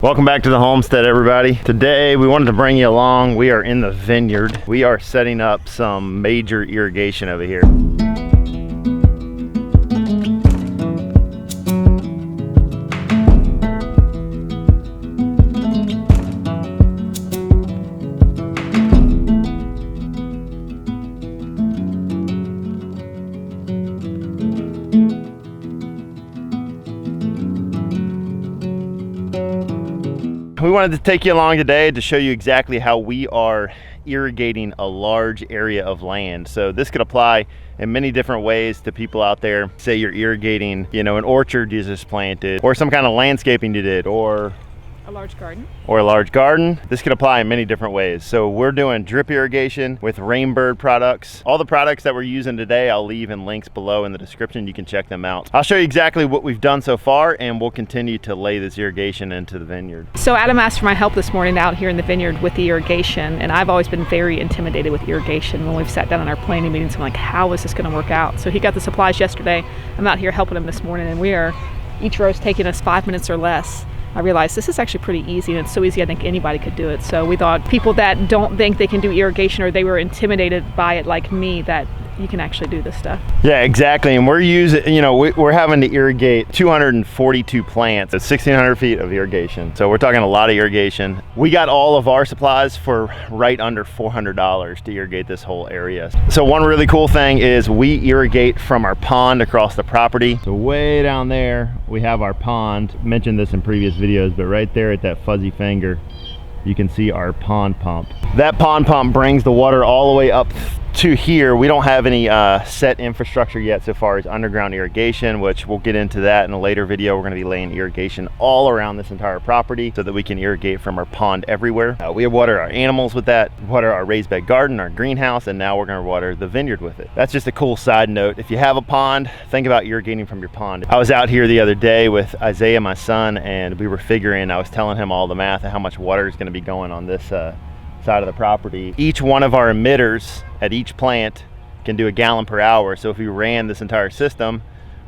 Welcome back to the homestead, everybody. Today we wanted to bring you along. We are in the vineyard. We are setting up some major irrigation over here. We wanted to take you along today to show you exactly how we are irrigating a large area of land. So this could apply in many different ways to people out there. Say you're irrigating, an orchard you just planted, or some kind of landscaping you did, or a large garden. This could apply in many different ways. So we're doing drip irrigation with Rainbird products. All the products that we're using today, I'll leave in links below in the description. You can check them out. I'll show you exactly what we've done so far, and we'll continue to lay this irrigation into the vineyard. So Adam asked for my help this morning out here in the vineyard with the irrigation, and I've always been very intimidated with irrigation. When we've sat down in our planning meetings, I'm like, how is this going to work out? So he got the supplies yesterday. I'm out here helping him this morning, and each row is taking us 5 minutes or less. I realized this is actually pretty easy, and it's so easy I think anybody could do it. So we thought people that don't think they can do irrigation, or they were intimidated by it like me, that you can actually do this stuff. Yeah, exactly. And we're using, we're having to irrigate 242 plants at 1,600 feet of irrigation. So we're talking a lot of irrigation. We got all of our supplies for right under $400 to irrigate this whole area. So one really cool thing is we irrigate from our pond across the property. So way down there, we have our pond. Mentioned this in previous videos, but right there at that fuzzy finger, you can see our pond pump. That pond pump brings the water all the way up to here. We don't have any set infrastructure yet so far as underground irrigation, which we'll get into that in a later video. We're going to be laying irrigation all around this entire property so that we can irrigate from our pond everywhere. We water our animals with that, water our raised bed garden, our greenhouse, and now we're going to water the vineyard with it. That's just a cool side note. If you have a pond, think about irrigating from your pond. I was out here the other day with Isaiah, my son, and we were figuring, I was telling him all the math and how much water is going to be going on this side of the property. Each one of our emitters at each plant can do 1 gallon per hour. So if we ran this entire system,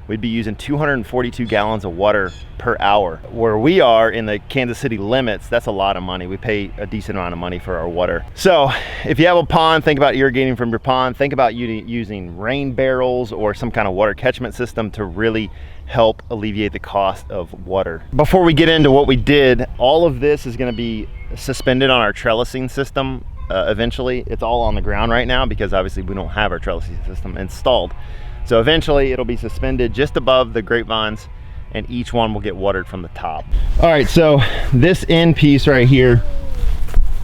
we'd be using 242 gallons of water per hour. Where we are in the Kansas City limits, that's a lot of money. We pay a decent amount of money for our water. So if you have a pond, think about irrigating from your pond. Think about using rain barrels or some kind of water catchment system to really help alleviate the cost of water. Before we get into what we did, all of this is going to be suspended on our trellising system eventually. It's all on the ground right now because obviously we don't have our trellising system installed. So eventually it'll be suspended just above the grapevines, and each one will get watered from the top. All right, so this end piece right here,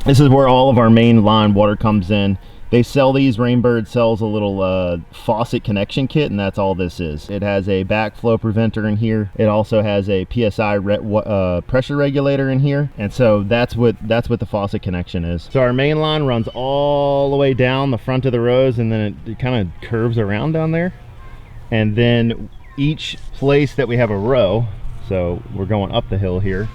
this is where all of our main line water comes in. They sell these, Rainbird sells a little faucet connection kit, and that's all this is. It has a backflow preventer in here. It also has a PSI pressure regulator in here, and so that's what the faucet connection is. So our main line runs all the way down the front of the rows, and then it kind of curves around down there. And then each place that we have a row, so we're going up the hill here,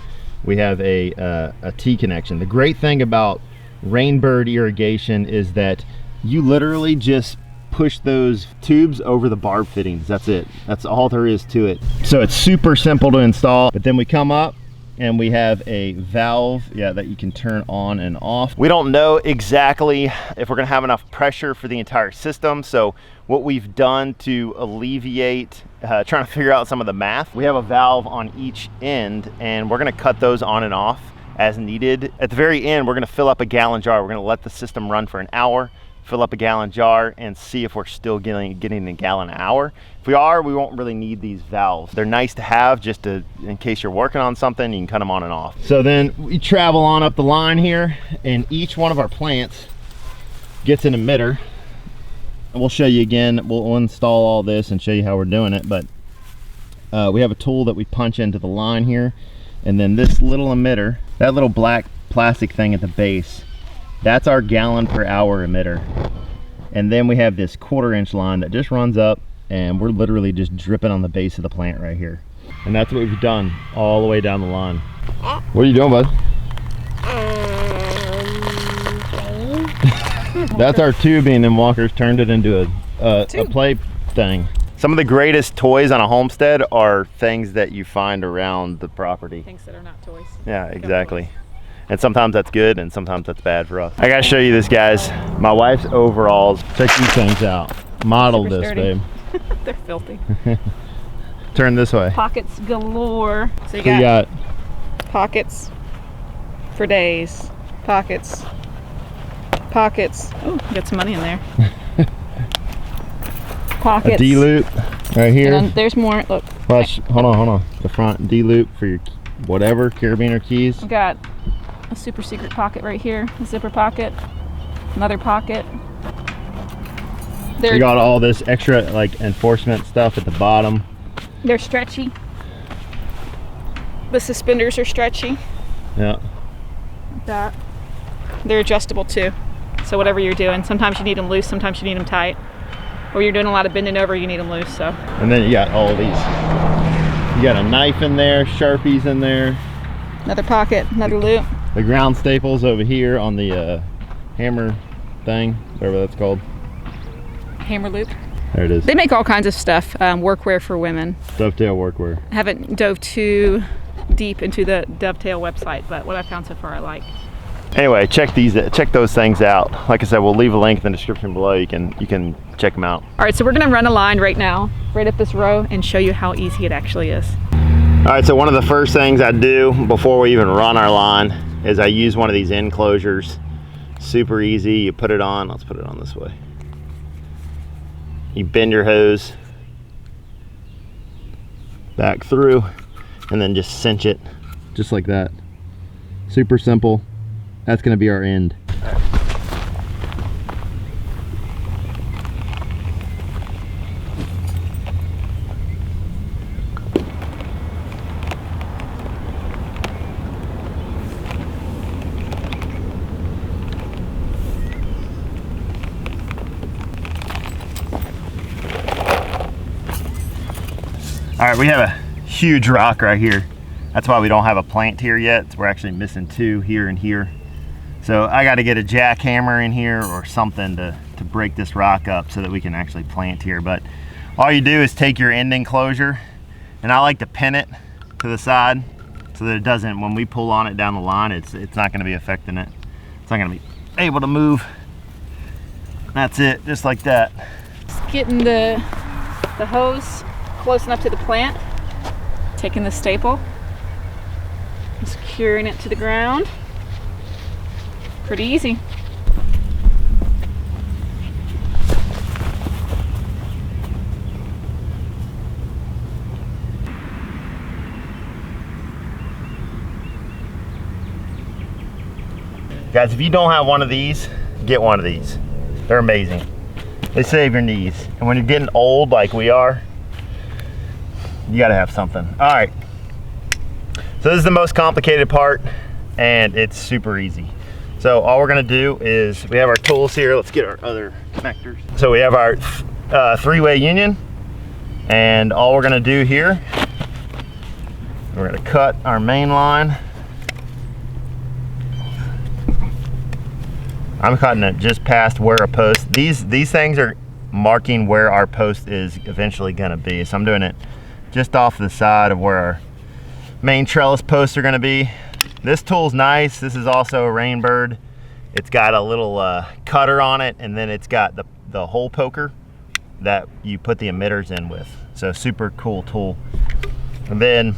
we have a T connection. The great thing about Rainbird irrigation is that you literally just push those tubes over the barb fittings. That's it. That's all there is to it. So it's super simple to install. But then we come up and we have a valve, that you can turn on and off. We don't know exactly if we're gonna have enough pressure for the entire system. So what we've done to alleviate trying to figure out some of the math, we have a valve on each end, and we're gonna cut those on and off as needed. At the very end, we're going to fill up a gallon jar. We're going to let the system run for an hour, fill up a gallon jar, and see if we're still getting a gallon an hour. If we are, we won't really need these valves. They're nice to have just in case you're working on something, you can cut them on and off. So then we travel on up the line here, and each one of our plants gets an emitter. And we'll show you again. We'll install all this and show you how we're doing it, but we have a tool that we punch into the line here. And then this little emitter, that little black plastic thing at the base, that's our gallon per hour emitter. And then we have this 1/4 inch line that just runs up, and we're literally just dripping on the base of the plant right here. And that's what we've done all the way down the line. What are you doing, bud? That's our tubing, and Walker's turned it into a play thing. Some of the greatest toys on a homestead are things that you find around the property. Things that are not toys. Yeah, exactly. And sometimes that's good and sometimes that's bad for us. I gotta show you this, guys. My wife's overalls. Check these things out. Model Super this, sturdy. babe. They're filthy. Turn this way. Pockets galore. So you So you got got pockets for days. Pockets. Pockets. Oh, you got some money in there. Pockets. a D-loop right here. And then there's more. Look. Plus, hold on. The front D-loop for your whatever, carabiner keys. We got a super secret pocket right here. A zipper pocket. Another pocket. You got all this extra like enforcement stuff at the bottom. They're stretchy. The suspenders are stretchy. Yeah. Like that. They're adjustable too. So whatever you're doing, sometimes you need them loose, sometimes you need them tight. Or you're doing a lot of bending over, you need them loose. So. And then you got all of these. You got a knife in there, Sharpies in there. Another pocket, another loop. The ground staples over here on the hammer thing, whatever that's called. Hammer loop. There it is. They make all kinds of stuff, workwear for women. Dovetail workwear. I haven't dove too deep into the Dovetail website, but what I found so far I like. Anyway, check those things out. Like I said, we'll leave a link in the description below. You can check them out. All right, so we're gonna run a line right now, right up this row, and show you how easy it actually is. All right, so one of the first things I do before we even run our line is I use one of these enclosures. Super easy, you put it on. Let's put it on this way. You bend your hose back through and then just cinch it just like that. Super simple. That's gonna be our end. All right, we have a huge rock right here. That's why we don't have a plant here yet. We're actually missing two here and here. So I got to get a jackhammer in here or something to break this rock up so that we can actually plant here. But all you do is take your end enclosure, and I like to pin it to the side so that it doesn't, when we pull on it down the line, it's not going to be affecting it. It's not going to be able to move. That's it, just like that. Just getting the hose close enough to the plant, taking the staple, and securing it to the ground. Pretty easy. Guys, if you don't have one of these, get one of these. They're amazing. They save your knees. And when you're getting old like we are, you gotta have something. All right, so this is the most complicated part and it's super easy. So all we're gonna do is, we have our tools here. Let's get our other connectors. So we have our three-way union, and all we're gonna do here, we're gonna cut our main line. I'm cutting it just past where a post, these things are marking where our post is eventually gonna be. So I'm doing it just off the side of where our main trellis posts are gonna be. This tool's nice. This is also a Rainbird. It's got a little cutter on it, and then it's got the hole poker that you put the emitters in with. So super cool tool. And then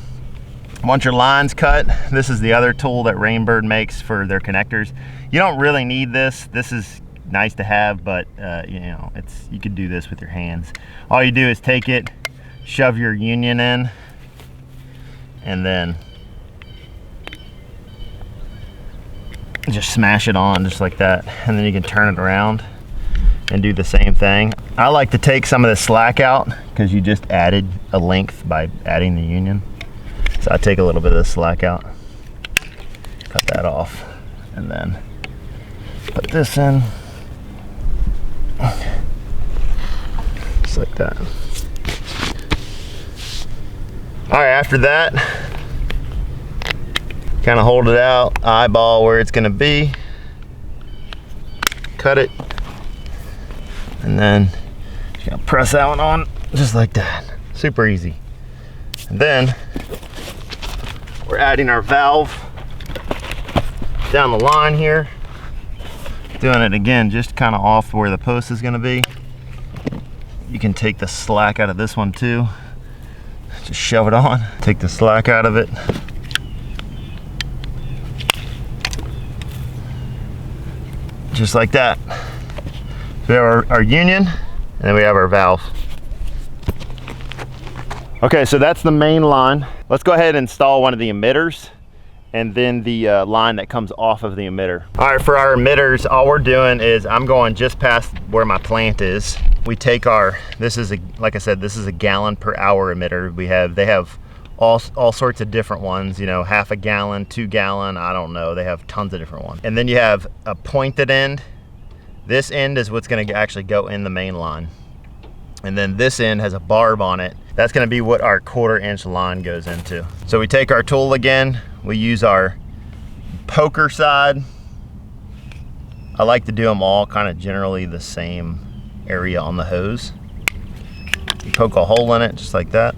once your line's cut, this is the other tool that Rainbird makes for their connectors. You don't really need this. This is nice to have, but you know, you could do this with your hands. All you do is take it, shove your union in, and then just smash it on just like that, and then you can turn it around and do the same thing. I like to take some of the slack out because you just added a length by adding the union. So I take a little bit of the slack out, cut that off, and then put this in just like that. All right, after that, kind of hold it out, eyeball where it's gonna be, cut it, and then just gonna press that one on just like that. Super easy. And then we're adding our valve down the line here. Doing it again, just kind of off where the post is gonna be. You can take the slack out of this one too. Just shove it on, take the slack out of it. Just like that. So we have our union, and then we have our valve. Okay, so that's the main line. Let's go ahead and install one of the emitters and then the line that comes off of the emitter. All right, for our emitters, all we're doing is I'm going just past where my plant is. We take our, like I said, this is a gallon per hour emitter. They have all sorts of different ones, you know, half a gallon, 2 gallon, I don't know. They have tons of different ones. And then you have a pointed end. This end is what's gonna actually go in the main line. And then this end has a barb on it. That's gonna be what our 1/4 inch line goes into. So we take our tool again, we use our poker side. I like to do them all kind of generally the same area on the hose. You poke a hole in it just like that.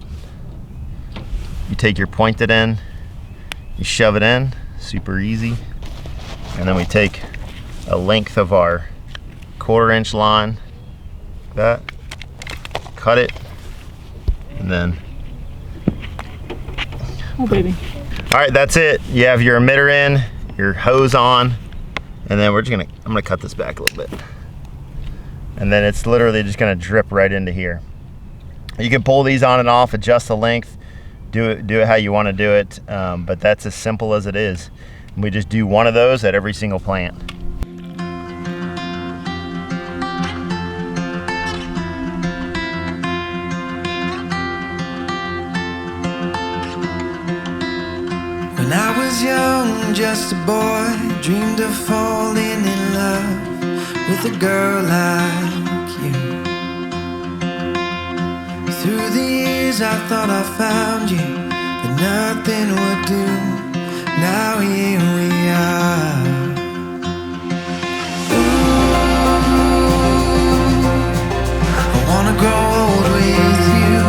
You take your pointed end, you shove it in, super easy. And then we take a length of our 1/4 inch line, like that, cut it, and then, oh baby. All right, that's it. You have your emitter in, your hose on, and then I'm gonna cut this back a little bit. And then it's literally just gonna drip right into here. You can pull these on and off, adjust the length, do it how you wanna do it, but that's as simple as it is. And we just do one of those at every single plant. When I was young, just a boy, dreamed of falling in love with a girl like you. Through the years I thought I found you, but nothing would do. Now here we are. Ooh, I wanna grow old with you.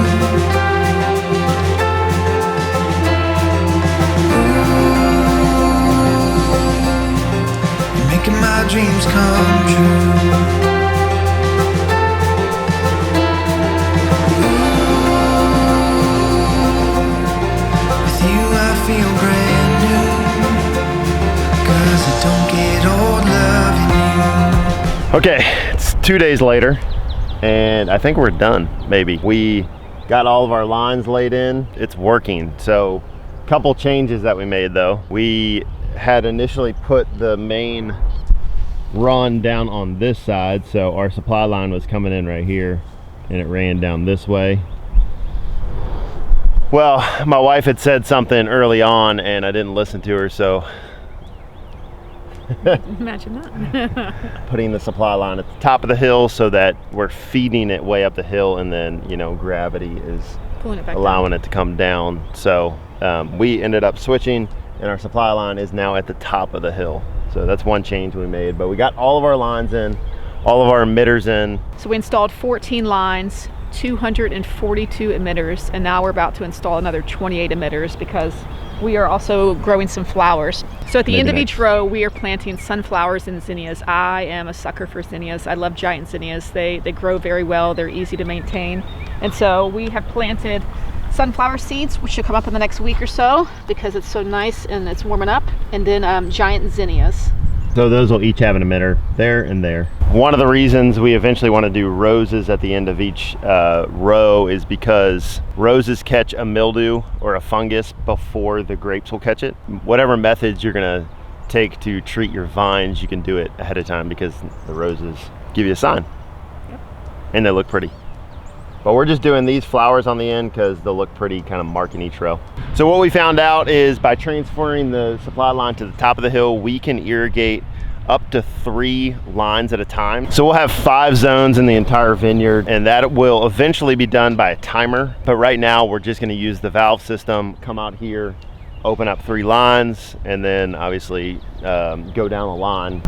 Making my dreams come true. With you I feel brand new, 'cause I don't get old loving you. Okay, it's 2 days later, and I think we're done, maybe. We got all of our lines laid in. It's working. So, a couple changes that we made though. We had initially put the main run down on this side, so our supply line was coming in right here and it ran down this way. Well, my wife had said something early on and I didn't listen to her, so Imagine that. putting the supply line at the top of the hill so that we're feeding it way up the hill, and then, you know, gravity is Pulling it back allowing down. it to come down. So we ended up switching, and our supply line is now at the top of the hill. So that's one change we made, but we got all of our lines in, all of our emitters in. So we installed 14 lines, 242 emitters, and now we're about to install another 28 emitters because we are also growing some flowers. So at the end of each row, we are planting sunflowers and zinnias. I am a sucker for zinnias. I love giant zinnias. They grow very well. They're easy to maintain. And so we have planted sunflower seeds, which should come up in the next week or so because it's so nice and it's warming up, and then giant zinnias. So those will each have an emitter there and there. One of the reasons we eventually want to do roses at the end of each row is because roses catch a mildew or a fungus before the grapes will catch it. Whatever methods you're gonna take to treat your vines, you can do it ahead of time because the roses give you a sign. Yep. And they look pretty. But we're just doing these flowers on the end because they'll look pretty, kind of marking each row. So what we found out is by transferring the supply line to the top of the hill, we can irrigate up to 3 lines at a time. So we'll have 5 zones in the entire vineyard, and that will eventually be done by a timer. But right now we're just gonna use the valve system, come out here, open up 3 lines, and then obviously go down the line.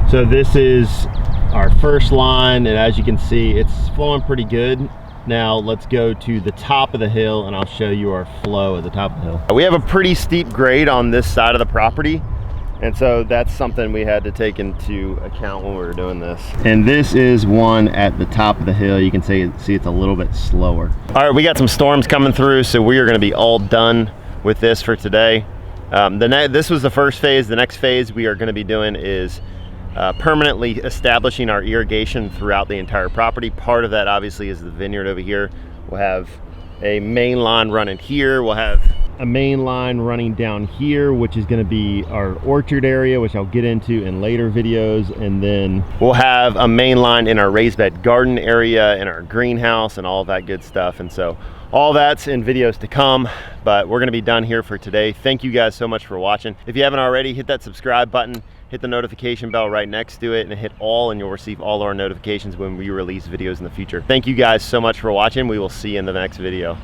So this is our first line, and as you can see, it's flowing pretty good. Now let's go to the top of the hill and I'll show you our flow at the top of the hill. We have a pretty steep grade on this side of the property, and so that's something we had to take into account when we were doing this. And this is one at the top of the hill. You can see it's a little bit slower. All right, we got some storms coming through, so we are gonna be all done with this for today. This was the first phase. The next phase we are gonna be doing is permanently establishing our irrigation throughout the entire property. Part of that obviously is the vineyard over here. We'll have a main line running here. We'll have a main line running down here, which is going to be our orchard area, which I'll get into in later videos. And then we'll have a main line in our raised bed garden area, in our greenhouse, and all of that good stuff. And so all that's in videos to come, but we're going to be done here for today. Thank you guys so much for watching. If you haven't already, hit that subscribe button, hit the notification bell right next to it, and hit all, and you'll receive all our notifications when we release videos in the future. Thank you guys so much for watching. We will see you in the next video.